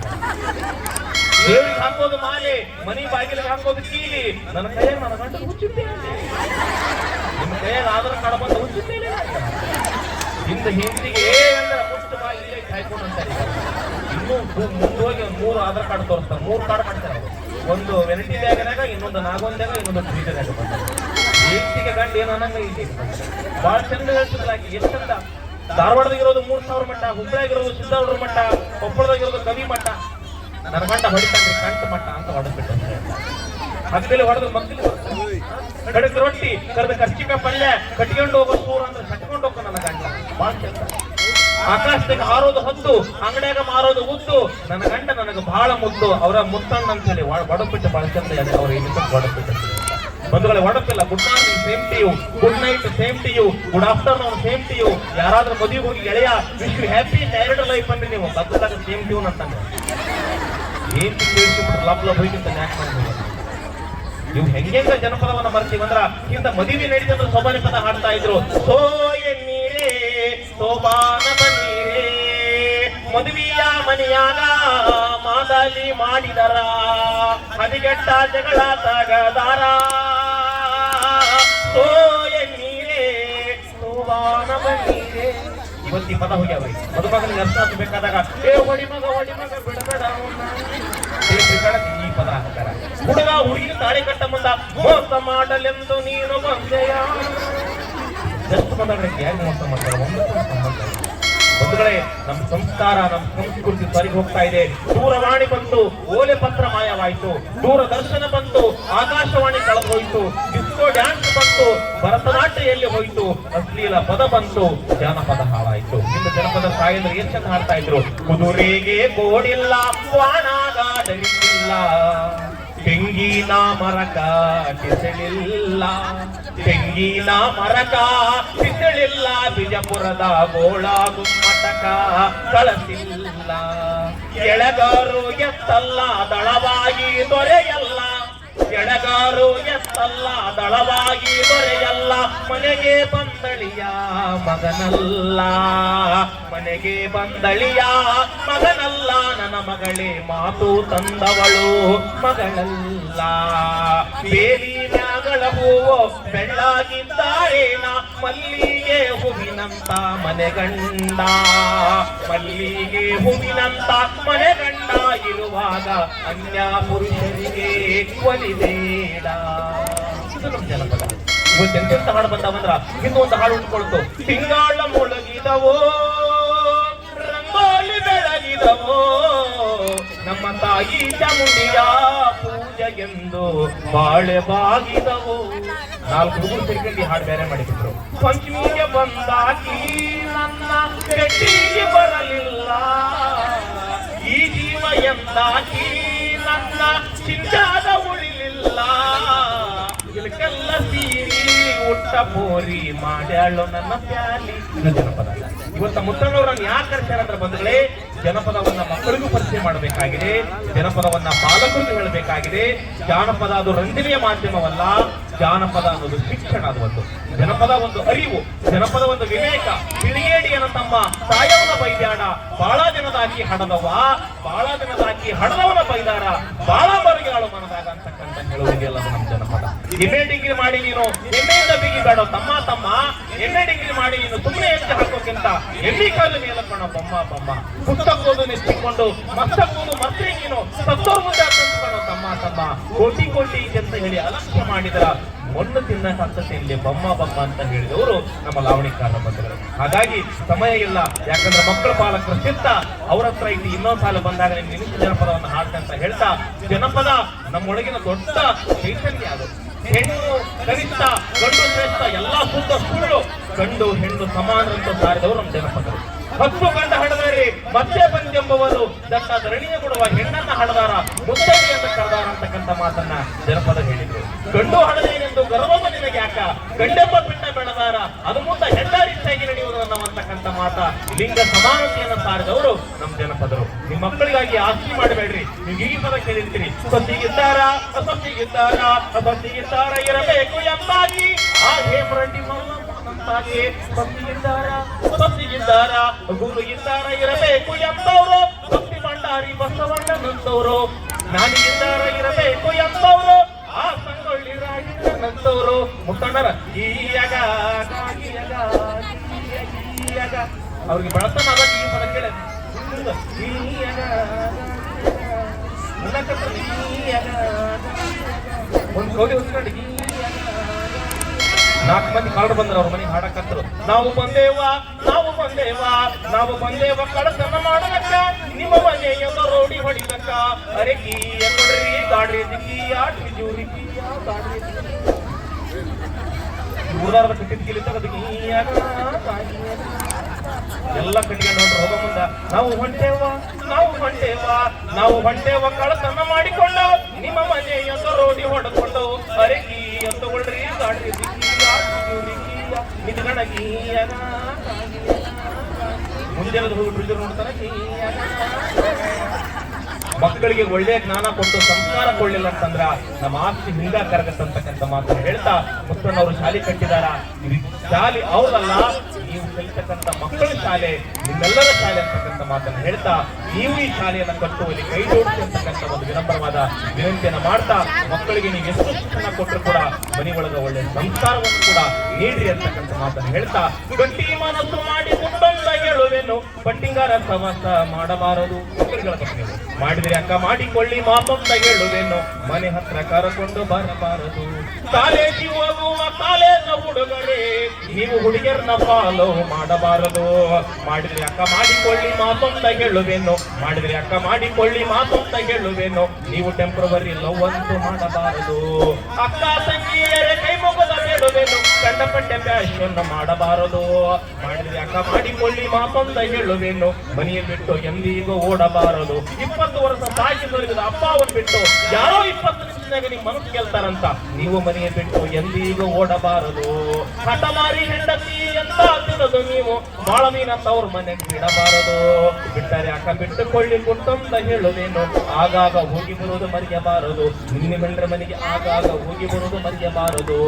ದೇವ್ರಿಗೆ ಹಾಕೋದು ಮಾಲೆ, ಮನಿ ಬಾಗಿಲಿಗೆ ಹಾಕೋದು ಕೀಲಿ, ನನ್ನ ಕೈಯಾಗ ನನ್ನ ಗಂಡ ಹುಚ್ಚಿದ್ದೇನೆ. ನಿಮ್ಮ ಕೈಯಾಗ ಆಧಾರ್ ಕಾರ್ಡ್ ಬಂದು ಹುಚ್ಚಿದ್ದೇನೆ. ಇಂದ ಹಿಂದಿಗೆ ಅಂದ್ರೆ ಮುಟ್ಟು ಬಾಯಿ ಇಲ್ಲೇ ಕಾಯ್ಕೊಂಡು ಅಂತಾರೆ. ಇನ್ನೂ ಮುಂದೋಗಿ 3 ಆಧಾರ್ ಕಾರ್ಡ್ ತೋರಿಸ್ತಾರೆ, 3 ಕಾರ್ಡ್ ಮಾಡ್ತಾರೆ. ಒಂದು ವೆನಿಟಿ ಬ್ಯಾಗ್ನಾಗ, ಇನ್ನೊಂದು ನಾಗೊಂದಾಗ, ಇನ್ನೊಂದು ಫ್ರೀಜರ್ನಾಗ ಬಂತಾರೆ. ಹೆಂಡತಿಗೆ ಗಂಡ ಏನು ಅನ್ನಂಗ ಇಲ್ಲಿ ಬಹಳ ಚಂದ ಹೇಳ್ತಿದ್ಲಾಕಿ. ಎಷ್ಟು ಚಂದ. ಧಾರವಾಡದಾಗ ಇರೋದು 3000 ಮಟ್ಟ, ಹುಬ್ಬಳ್ಳಿಯಾಗಿರೋದು ಸಿದ್ದಾರ್ಡ್ರ ಮಟ್ಟ, ಕೊಪ್ಪಳದಾಗಿರೋದು ಕವಿ ಮಟ್ಟ. ನನ್ನ ಗಂಡ ಹೊಡಿತಾನ್ರಿ ಕಂಠ ಮಟ್ಟ ಅಂತ ಹೊಡೆದ್ಬಿಟ್ಟು ಹಕ್ಕಲಿ ಹೊಡೆದು ಮಕ್ಕಳಿಗೆ ಕಡಕ್ ರೊಟ್ಟಿ ಕರೆದ ಕರ್ಚಿಕ ಪಲ್ಯ ಕಟ್ಕೊಂಡು ಹೋಗೋ ಸೂರ ಅಂದ್ರೆ ಕಟ್ಕೊಂಡು ಹೋಗ ನನ್ನ ಗಂಡ. ಬಹಳ ಚಂದ. ಆಕಾಶದಾಗ ಹಾರೋದು ಹದ್ದು, ಅಂಗಡಿಯಾಗ ಮಾರೋದು ಉದ್ದು, ನನ್ನ ಗಂಡ ನನಗೆ ಬಹಳ ಮುದ್ದು. ಅವರ ಮುತ್ತಣ್ಣ ಅಂತ ಹೇಳಿ ಒಡಬಿಟ್ಟು ಬಹಳ ಚಂದ ಇದೆ. ಅವ್ರ ಒಡಬಿಟ್ಟು ಬಂಧುಗಳೇ, ಒಡಪಿಲ್ಲ. Good morning same to you, good night same to you, good afternoon same to you. ಯಾರಾದ್ರೂ ಮದುವೆಗೆ ಹೋಗಿ ಗೆಳೆಯ wish you happy married life ಅಂದ್ರೆ ನೀವು ಬದಲಾಗ ಸೇಮ್ ಟ್ಯೂನ್ ಅಂತಂದ್ರೆ ಏನ್ ತಿಳ್ಸಿಬಿಟ್ರೆ ಲಬ್ ಲಬ್ ಹೋಗಿಂತ ಯಾಕೆ ಮಾಡ್ಬೋದು. ಇವು ಹೆಂಗೆಂಗ ಜನಪದವನ್ನ ಮರ್ತೀವಿ ಅಂದ್ರ ಇಂತ ಮದುವೆ ನಡೀತಂದ್ರೆ ಸೋಬಾನೆ ಪದ ಹಾಡ್ತಾ ಇದ್ರು. ಸೋಯನ್ನೀರೇ ಸೋಬಾನ ಬನ್ನೀರೇ ಮದುವೆಯ ಮನೆಯಾಗ ಮಾದಲಿ ಮಾಡಿದರ ಹದಿಗೆಟ್ಟ ಜಗಳ ತಗದಾರ. ಸೋಯನ್ನೀರೇ ಸೋಬಾನ ಬನ್ನೀರೇ. ಇವತ್ತಿ ಪದ ಹೋಗ್ಯಾವ್ರಿ. ಮದುಮಗನಿಗೆ ಅರ್ಥ ಬೇಕಾದಾಗ ಏ ಹೊಡಿ ಮಗ ಬಿಡಬೇಡ ಈ ಪದ ಹಾಕ್ತಾರ. ಹುಡುಗ ಹುಡುಗಿ ತಾಳಿ ಕಟ್ಟ ಮುಂದ ಮೋಸ ಮಾಡಲೆಂದು ನೀನು ಬಂದೆಯ. ಎಷ್ಟು ಬಂದ್ರೆ ಯಾರು ಮೋಸ ಮಾಡ್ತಾರೆ? ಬಂಧುಗಳೇ, ನಮ್ಮ ಸಂಸ್ಕಾರ ನಮ್ಮ ಸಂಸ್ಕೃತಿ ಸರಿಗೆ ಹೋಗ್ತಾ ಇದೆ. ದೂರವಾಣಿ ಬಂತು, ಓಲೆ ಪತ್ರ ಮಾಯವಾಯಿತು. ದೂರದರ್ಶನ ಬಂತು, ಆಕಾಶವಾಣಿ ಕಳೆದು ಹೋಯಿತು. ಡಿಸ್ಕೋ ಡ್ಯಾನ್ಸ್ ಬಂತು, ಭರತನಾಟ್ಯ ಎಲ್ಲಿ ಹೋಯಿತು. ಅಶ್ಲೀಲ ಪದ ಬಂತು, ಜಾನಪದ ಹಾಳಾಯಿತು. ಇನ್ನು ಜನಪದ ಸಾಯಂದ್ರೆ ಏನ್ ಚಂದ ಹಾಡ್ತಾ ಇದ್ರು. ಕುದುರೆಗೆ ಗೋಡಿಲ್ಲ, ವಾಣಾಗಾಡಲಿಲ್ಲ, ತೆಂಗಿನ ಮರಕ ಟಿಸಳಿಲ್ಲ, ತೆಂಗಿನ ಮರಕ ಟಿಸಳಿಲ್ಲ, ಬಿಜಾಪುರದ ಗೋಳ ಗುಮ್ಮಟಕ ಕಳಸಿಲ್ಲ. ಎಳೆಗಾರು ಎತ್ತಲ್ಲ, ದಳವಾಗಿ ದೊರೆಯಲ್ಲ, ಎಡಗಾರು ಎತ್ತಲ್ಲ ದಳವಾಗಿ ಬರೆಯಲ್ಲ ಮನೆಗೆ ಬಂದಳಿಯ ಮಗನಲ್ಲ ಮನೆಗೆ ಬಂದಳಿಯ ಮಗನಲ್ಲ ನನ್ನ ಮಗಳೇ ಮಾತು ತಂದವಳು ಮಗಳಲ್ಲ ಬೇಲಿ ಮ್ಯಾಗಳ ಹೂವು ಬೆಳ್ಳಾಗಿದ್ದಾರೇನ ಮಲ್ಲಿಗೆ ಹೂವಿನಂತ ಮನೆಗಂಡ ಮಲ್ಲಿಗೆ ಹೂವಿನಂತ ಮನೆಗಂಡ ಇರುವಾಗ ಅನ್ಯ ಪುರುಷರಿಗೆ ಒಲಿಬೇಡ. ಇದು ನಮ್ಮ ಜನಪದ. ಇವತ್ತೆಂತೆಂತ ಹಾಡು ಬಂದಾವಂದ್ರ ಇನ್ನೊಂದು ಹಾಡು ಉಟ್ಕೊಳ್ತು. ತಿಂಗಾಳ ಮುಳುಗಿದವೋ ರಂಗೋಲಿ ಬೆಳಗಿದವೋ ನಮ್ಮ ತಾಯಿ ಚಾಮುಂಡಿಯ ಪೂಜೆಗೆಂದು ಬಾಳೆ ಬಾಗಿದವೋ. 4 ಹುಡುಗರು ಸೇರ್ಕೊಂಡು ಹಾಡು ಬೇರೆ ಮಾಡಿಬಿಟ್ರು. ಪಂಚಮಿಗೆ ಬಂದಾಕಿ ನನ್ನ ಗಟ್ಟಿಗೆ ಬರಲಿಲ್ಲ ಈ ಜೀವ ಎಂದಾಕಿ ನನ್ನ ಚಿಂತಾದ ಉಳಿಲಿಲ್ಲ ಇದಕ್ಕೆಲ್ಲ ಸೀರಿ ಉಟ್ಟ ಪೋರಿ ಮಾಡ್ಯಾಳು ನನ್ನ ಪ್ಯಾಲಿ. ಜನಪದ. ಇವತ್ತ ಮುತ್ತಣ್ಣವರನ್ನು ಯಾಕೆ ಕರ್ಸ್ಯಾರಂದ್ರೆ ಬಂಧುಗಳೇ, ಜನಪದವನ್ನ ಮಕ್ಕಳಿಗೂ ಪರಿಚಯ ಮಾಡಬೇಕಾಗಿದೆ, ಜನಪದವನ್ನ ಪಾಲಕರಿಗೂ ಹೇಳಬೇಕಾಗಿದೆ. ಜಾನಪದ ಅದು ರಂಜನೆಯ ಮಾಧ್ಯಮವಲ್ಲ, ಜಾನಪದ ಅನ್ನೋದು ಶಿಕ್ಷಣ. ಅದು ಒಂದು ಜನಪದ, ಒಂದು ಅರಿವು, ಜನಪದ ಒಂದು ವಿವೇಕ. ತಿಳಿಗೇಡಿಯನ ತಮ್ಮ ತಾಯವನ ಬೈದಾಡ ಬಾಳ ಜನದಾಕಿ ಹಡದವ, ಬಾಳ ಜನದಾಕಿ ಹಡದವನ ಬೈದಾರ ಬಾಳ ಮರುಗಾಳು ಮನದಾಗ ಅಂತಕ್ಕಂಥ ಹೇಳುವುದಿಲ್ಲ ನಮ್ಮ ಜನಪದ. MA ಡಿಗ್ರಿ ಮಾಡಿ ನೀನು ಎಮ್ಮೆಯಿಂದ ಬಿಗಿಬೇಡ ತಮ್ಮ ತಮ್ಮ, MA ಡಿಗ್ರಿ ಮಾಡಿ ನೀನು ಸುಮ್ಮನೆ ಎದ್ದು ಹಾಕೋಕ್ಕಿಂತ ಎಲ್ಲಿ ಕಾಲು ಮೇಲಕ್ಕಣ ಬೊಮ್ಮ ಬೊಮ್ಮ. ಪುಸ್ತಕೋದು ನೆಚ್ಚಿಕೊಂಡು ಮಸ್ತಕೋದು ಮತ್ತೆ ನೀನು ಸತ್ತೋರ್ ಮುಂದೆ ತಂದ್ಕೊಳ್ಳೋ ತಮ್ಮ ತಮ್ಮ. ಕೋಟಿ ಕೋಟಿ ಅಂತ ಹೇಳಿ ಅಲಕ್ಷ್ಯ ಮಾಡಿದರ ಮಣ್ಣು ತಿನ್ನಕ್ಕಾಗ್ತದೆ ಇಲ್ಲಿ ಬೊಮ್ಮ ಬೊಮ್ಮ ಅಂತ ಹೇಳಿದವರು ನಮ್ಮ ಲಾವಣಿಕಾರ ಬಂಧುಗಳು. ಹಾಗಾಗಿ ಸಮಯ ಇಲ್ಲ, ಯಾಕಂದ್ರೆ ಮಕ್ಕಳ ಪಾಲಕರ ಚಿತ್ತ ಅವ್ರ ಹತ್ರ ಇದ್ದು ಇನ್ನೊಂದು ಸಾಲ ಬಂದಾಗ ನಿಮಿಷ ಜನಪದವನ್ನು ಹಾಡ್ತಂತ ಹೇಳ್ತಾ, ಜನಪದ ನಮ್ಮೊಳಗಿನ ದೊಡ್ಡ ಚೈತನ್ಯ. ಅದು ಹೆಣ್ಣು ಕನಿಷ್ಠ ಗಂಡು ಶ್ರೇಷ್ಠ ಎಲ್ಲ ಶುದ್ಧ ಸುಳ್ಳು, ಗಂಡು ಹೆಣ್ಣು ಸಮಾನರಂತ ಸಾರಿದವರು ನಮ್ಮ ಜನಪದರು. 10 ಗಂಡ ಹಡದಾರಿ ಮತ್ತೆ ಬಂದೆಂಬವರು ದಟ್ಟ ಧರಣಿಯ ಕೊಡುವ ಹೆಣ್ಣನ್ನ ಹಡದಾರ ಮುತ್ತೈದೆ ಅಂತ ಕರೆದಾರ ಅಂತಕ್ಕಂಥ ಮಾತನ್ನ ಜನಪದ ಹೇಳಿದ್ರು. ಗಂಡು ಹಡದೇನೆಂದು ಗರ್ವವ ನಿನಗೆ ಯಾಕ, ಗಂಡೆಂಬ ಪಿಂಡ ಬೆಳೆದಾರ ಅದು ಮುಂದೆ ಹೆಣ್ಣಾರಿಚ್ಚಾಗಿ ನಡೆಯುವುದು ಅನ್ನತಕ್ಕಂಥ ಮಾತ ಲಿಂಗ ಸಮಾನತೆಯನ್ನು ಸಾರಿದವರು ನಮ್ಮ ಜನಪದರು. ನಿಮ್ಮ ಮಕ್ಕಳಿಗಾಗಿ ಆಸ್ತಿ ಮಾಡಬೇಡ್ರಿ. ನೀವು ಈ ಪದ ಕೇಳಿರ್ತೀರಿ, ಸೊತ್ತಿಗಿದ್ದಾರ ಸೊತ್ತಿಗಿದ್ದಾರ ಸೊತ್ತಿಗಿದ್ದಾರ ಇರಬೇಕು ಎಂಬಾಗಿ ಆ ಹೇಮರಂಡಿ ನಂತಾಗಿ ಸೊತ್ತಿಗಿದ್ದಾರ ಗುರು ಇದ್ದಾರ ಇರಬೇಕು ಎಂಬವರು, ಭಕ್ತಿ ಭಂಡಾರಿ ಬಸವಣ್ಣನಂತವರು, ಜ್ಞಾನಿಗಿದ್ದಾರ ಇರಬೇಕು ಎಂಬವರು, ಆ ಸಂಗೊಳ್ಳಿ ರಾಜನಂತವರು. ಮುಖಂಡರ ಈಯಗ ಅವ್ರಿಗೆ ಬೆಳತನ ಅದಕ್ಕೆ ಈ ಪದ ಕೇಳ ಒಂದು ಕೋಟಿ ಹೊಸ್ಕೊಂಡು 4 ಮಂದಿ ಕಾರಡು ಬಂದ್ರು. ಅವ್ರ ಮನೆಗೆ ಹಾಡಕತ್ತರು, ನಾವು ಬಂದೇವ ನಾವು ಬಂದೇವ ನಾವು ಬಂದೇವ ಕಳತನ ಮಾಡಲಕ್ಕ ನಿಮ್ಮ ಮನೆಯ ರೋಡಿ ಹೊಡಿಲಕ್ಕ ಅರೆಕಿ ಕೊಡ್ರಿ ಗಾಡ್ರಿ ದಿಕ್ಕಿ ಆಟಿ ಜೂರಿ ಗಾಡ್ರಿ ಊರಾರದ ಕಟ್ಟಿದ್ಕಿಲಿದ್ದ ಎಲ್ಲ ಕಟ್ಟಿಗೆ ನೋಡ್ರಿ ಹೋಗೋ ಮುಂದ ನಾವು ಹೊಂಟೇವ ನಾವು ಹೊಂಟೇವ ನಾವು ಹೊಂಟೇವ ಕಳತನ ಮಾಡಿಕೊಂಡು ನಿಮ್ಮ ಮನೆಯ ರೋಡಿ ಹೊಡೆಕೊಂಡು ಅರೆಕಿ ತಗೊಳ್ರಿ ಗಾಡ್ರಿ ದಿಕ್ಕಿ ಮುಂಜಾನೆ ಹುಡುಗರು ನೋಡ್ತಾನೆ. ಮಕ್ಕಳಿಗೆ ಒಳ್ಳೆಯ ಜ್ಞಾನ ಕೊಟ್ಟು ಸಂಸ್ಕಾರ ಕೊಡ್ಲಿಲ್ಲ ಅಂತಂದ್ರ ನಮ್ಮ ಆಸ್ತಿ ಹಿಂಗ ಕರಗತ್ತಂತಕ್ಕಂಥ ಮಾತನ್ನು ಹೇಳ್ತಾ ಮುತ್ತಣ್ಣವರು ಶಾಲೆ ಕಟ್ಟಿದಾರ. ಶಾಲೆ ಅವರಲ್ಲ, ನೀವು ಕಲಿತಕ್ಕಂಥ ಮಕ್ಕಳ ಶಾಲೆ ನಿಮ್ಮೆಲ್ಲರ ಶಾಲೆ ಅಂತಕ್ಕಂಥ ಮಾತನ್ನು ಹೇಳ್ತಾ, ನೀವು ಈ ಶಾಲೆಯನ್ನು ಕಟ್ಟುವಲ್ಲಿ ಕೈ ಜೋಡಿಸಿ ಅಂತಕ್ಕಂಥ ಒಂದು ವಿನಮ್ರವಾದ ವಿನಂತಿಯನ್ನು ಮಾಡ್ತಾ, ಮಕ್ಕಳಿಗೆ ನೀವು ಎಷ್ಟು ಶಿಕ್ಷಣ ಕೊಟ್ಟರು ಕೂಡ ಮನೆ ಒಳಗ ಒಳ್ಳೆಯ ಸಂಸ್ಕಾರವನ್ನು ಕೂಡ ನೀಡ್ರಿ ಅಂತಕ್ಕಂಥ ಮಾತನ್ನು ಹೇಳ್ತಾ, ಗಟ್ಟಿ ಮನಸ್ಸು ಮಾಡಿ ಮುಟ್ಟೊಂದ ಹೇಳುವೆನು ಪಟ್ಟಿಂಗಾರ ಸವಾಸ ಮಾಡಬಾರದು. ಮಕ್ಕಳುಗಳ ಬಗ್ಗೆ ಮಾಡಿದ್ರೆ ಅಕ್ಕ ಮಾಡಿಕೊಳ್ಳಿ ಮಾಪಂತ ಹೇಳುವೆನು ಮನೆ ಹತ್ರ ಕರಕೊಂಡು ಬರಬಾರದು. ಕಾಲೇಜಿ ಹೋಗುವ ಕಾಲೇಜ ಹುಡುಗರೇ ನೀವು ಹುಡುಗಿಯರನ್ನ ಫಾಲೋ ಮಾಡಬಾರದು. ಮಾಡಿದ್ರೆ ಅಕ್ಕ ಮಾಡಿಕೊಳ್ಳಿ ಮಾತೊಂದ ಹೇಳುವೆನು ಮಾಡಿದ್ರೆ ಅಕ್ಕ ಮಾಡಿಕೊಳ್ಳಿ ಮಾತೊಂದ ಹೇಳುವೆನು ನೀವು ಟೆಂಪ್ರವರಿ ಲವ್ ಅಂತೂ ಮಾಡಬಾರದು. ಅಕ್ಕ ತಂಗಿಯರೇ ಕೈ ಮುಗದ ಹೇಳುವೆನು ಕಂಡಪಟ್ಟೆ ಫ್ಯಾಷನ್ ಮಾಡಬಾರದು. ಮಾಡಿದ್ರೆ ಅಕ್ಕ ಮಾಡಿಕೊಳ್ಳಿ ಮಾತೊಂದ ಹೇಳುವೆನು ಮನೆಯ ಬಿಟ್ಟು ಎಂದಿಗೂ ಓಡಬಾರದು. 20 ವರ್ಷ ಸಾಗಿ ತೊಲಗಿದ ಅಪ್ಪ ಅವನ್ ಬಿಟ್ಟು ಯಾರೋ 20 ನಿಮಿಷ ವಯಸ್ಸಿನಾಗ ನಿಮ್ ಮನಸ್ಸು ಗೆಲ್ತಾರಂತ ನೀವು ಮನೆಯ ಬಿಟ್ಟು ಎಂದಿಗೂ ಓಡಬಾರದು. ಹಠಮಾರಿ ಹೆಂಡತಿ ಅಂತ ತಿನ್ನೋದು ನೀವು ಬಾಳ ಮೀನಂತ ಅವ್ರ ಮನೆಗೆ ಬಿಡಬಾರದು. ಬಿಟ್ಟರೆ ಅಕ್ಕ ಬಿಟ್ಟುಕೊಳ್ಳಿ ಕುಟ್ಟಂತ ಹೇಳುದೇನು, ಆಗಾಗ ಹೋಗಿ ಬರುವುದು ಮರೆಯಬಾರದು. ನಿಮ್ಮ ಗಂಡ್ರ ಮನೆಗೆ ಆಗಾಗ ಹೋಗಿ ಬರುವುದು ಮರೆಯಬಾರದು.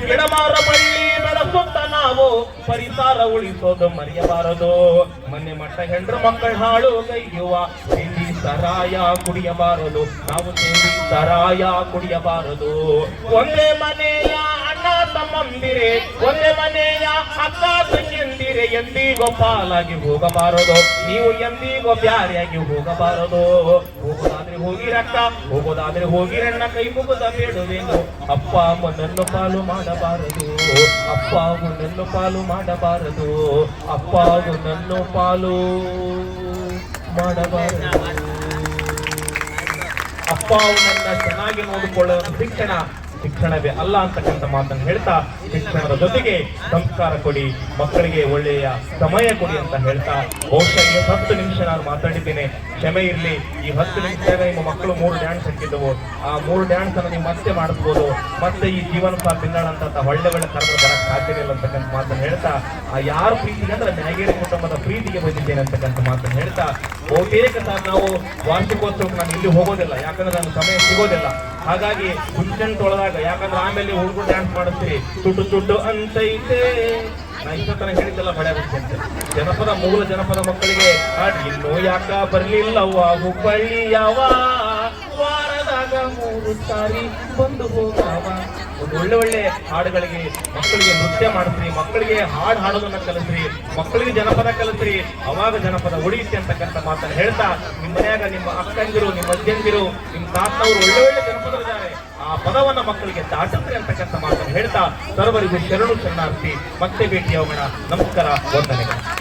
ಗಿಡಮಾರ ಬಳ್ಳಿ ಬೆಳೆಸುತ್ತ ನಾವು ಪರಿಸರ ಉಳಿಸೋದು ಮರೆಯಬಾರದು. ಮನೆ ಮಟ್ಟ ಹೆಂಡ್ರ ಮಕ್ಕಳ ಹಾಳು ಕೈಯುವ ತಿಂಡಿ ಸರಾಯ ಕುಡಿಯಬಾರದು. ನಾವು ತಿಂಡಿ ಸರಾಯ ಕುಡಿಯಬಾರದು. ಒಂದೇ ಮನೆಯ ಅಣ್ಣ ತಮ್ಮಂದಿರೆ, ಒಂದೇ ಮನೆಯ ಅಕ್ಕ ತಂಗಿಯಂದಿರೆ ಎಂದಿಗೂ ಪಾಲಾಗಿ ಹೋಗಬಾರದು. ನೀವು ಎಂದಿಗೂ ಬ್ಯಾರಿಯಾಗಿ ಹೋಗಬಾರದು. ಹೋಗೋದಾದ್ರೆ ಹೋಗಿರಕ್ಕ, ಹೋಗೋದಾದ್ರೆ ಹೋಗಿರಣ್ಣ, ಕೈ ಮುಗುದ ಬೇಡುವೇನು. ಅಪ್ಪ ಅಮ್ಮನನ್ನು ಪಾಲು ಮಾಡಬಾರದು, ಅಪ್ಪ ಅಮ್ಮನನ್ನು ಪಾಲು ಮಾಡಬಾರದು, ಅಪ್ಪ ಅಮ್ಮನನ್ನು ಪಾಲು ಮಾಡಬಾರದು. ಅಪ್ಪ ಅವನನ್ನ ಚೆನ್ನಾಗಿ ನೋಡಿಕೊಳ್ಳುವ ಶಿಕ್ಷಣವೇ ಅಲ್ಲ ಅಂತಕ್ಕಂಥ ಮಾತನ್ನು ಹೇಳ್ತಾ, ಶಿಕ್ಷಣದ ಜೊತೆಗೆ ಸಂಸ್ಕಾರ ಕೊಡಿ, ಮಕ್ಕಳಿಗೆ ಒಳ್ಳೆಯ ಸಮಯ ಕೊಡಿ ಅಂತ ಹೇಳ್ತಾ, ಬಹುಶಃ ಈ 10 ನಿಮಿಷ ನಾನು ಮಾತಾಡಿದ್ದೇನೆ, ಕ್ಷಮೆ ಇರಲಿ. ಈ 10 ನಿಮಿಷದಾಗ ನಿಮ್ಮ ಮಕ್ಕಳು 3 ಡ್ಯಾನ್ಸ್ ಹಾಕಿದ್ದವು. ಆ 3 ಡ್ಯಾನ್ಸ್ ಅನ್ನು ನೀವು ಮತ್ತೆ ಮಾಡಿಸ್ಬೋದು. ಮತ್ತೆ ಈ ಜೀವನ ಸಾಲ ತಿಂಗಳಂತ ಒಳ್ಳೆ ಒಳ್ಳೆ ಕರ್ಮ ಬರಕ್ಕೆ ಸಾಧ್ಯ ಇಲ್ಲ ಅಂತಕ್ಕಂಥ ಮಾತನ್ನು ಹೇಳ್ತಾ, ಆ ಯಾರ ಪ್ರೀತಿಗೆ ಅಂದ್ರೆ ಮ್ಯಾಗೇರಿ ಕುಟುಂಬದ ಪ್ರೀತಿಗೆ ಬಂದಿದ್ದೇನೆ ಅಂತಕ್ಕಂಥ ಮಾತನ್ನು ಹೇಳ್ತಾ, ಬಹುತೇಕ ನಾವು ವಾರ್ಷಿಕೋತ್ಸವಕ್ಕೆ ನಾನು ಇಲ್ಲಿ ಹೋಗೋದಿಲ್ಲ, ಯಾಕಂದ್ರೆ ನನ್ನ ಸಮಯ ಸಿಗೋದಿಲ್ಲ. ಹಾಗಾಗಿ ಹುಚ್ಚಂಟ್ ಒಳದಾಗ, ಯಾಕಂದ್ರೆ ಆಮೇಲೆ ಹುಡುಗರು ಡ್ಯಾನ್ಸ್ ಮಾಡಿಸ್ತೀರಿ, ತುಟ್ಟು ತುಟ್ಟು ಅಂತೈತೆ. ನಾ ಇಷ್ಟೊತ್ತನ ಹೇಳಿದ್ದೆಲ್ಲ ಬಳೆ ಅಂತ ಜನಪದ, ಮೂಲ ಜನಪದ ಮಕ್ಕಳಿಗೆ ಇನ್ನೂ ಯಾಕ ಬರ್ಲಿಲ್ಲವ್ವ ಹುಬ್ಬಳ್ಳಿಯವ, ವಾರದಾಗ 3 ಸಾರಿ ಬಂದು ಹೋಗವ. ಒಂದು ಒಳ್ಳೆ ಒಳ್ಳೆ ಹಾಡುಗಳಿಗೆ ಮಕ್ಕಳಿಗೆ ನೃತ್ಯ ಮಾಡಿಸ್ರಿ, ಮಕ್ಕಳಿಗೆ ಹಾಡು ಹಾಡೋದನ್ನ ಕಲಿಸ್ರಿ, ಮಕ್ಕಳಿಗೆ ಜನಪದ ಕಲಿಸ್ರಿ, ಅವಾಗ ಜನಪದ ಉಳಿಯುತ್ತೆ ಅಂತಕ್ಕಂಥ ಮಾತನ್ನು ಹೇಳ್ತಾ, ನಿಮ್ಮ ಮನ್ಯಾಗ ನಿಮ್ಮ ಅಕ್ಕಂದಿರು, ನಿಮ್ಮ ಅಜ್ಜಂದಿರು, ನಿಮ್ಮ ತಾತನವರು ಒಳ್ಳೆ ಒಳ್ಳೆ ಜನಪದರಿದ್ದಾರೆ, ಆ ಪದವನ್ನ ಮಕ್ಕಳಿಗೆ ದಾಟಿಸ್ರಿ ಅಂತಕ್ಕಂಥ ಮಾತನ್ನು ಹೇಳ್ತಾ, ಸರ್ವರಿಗೂ ಶರಣು ಶರಣಾರ್ಥಿ. ಮತ್ತೆ ಭೇಟಿಯಾಗೋಣ. ನಮಸ್ಕಾರ, ವಂದನೆಗಳು.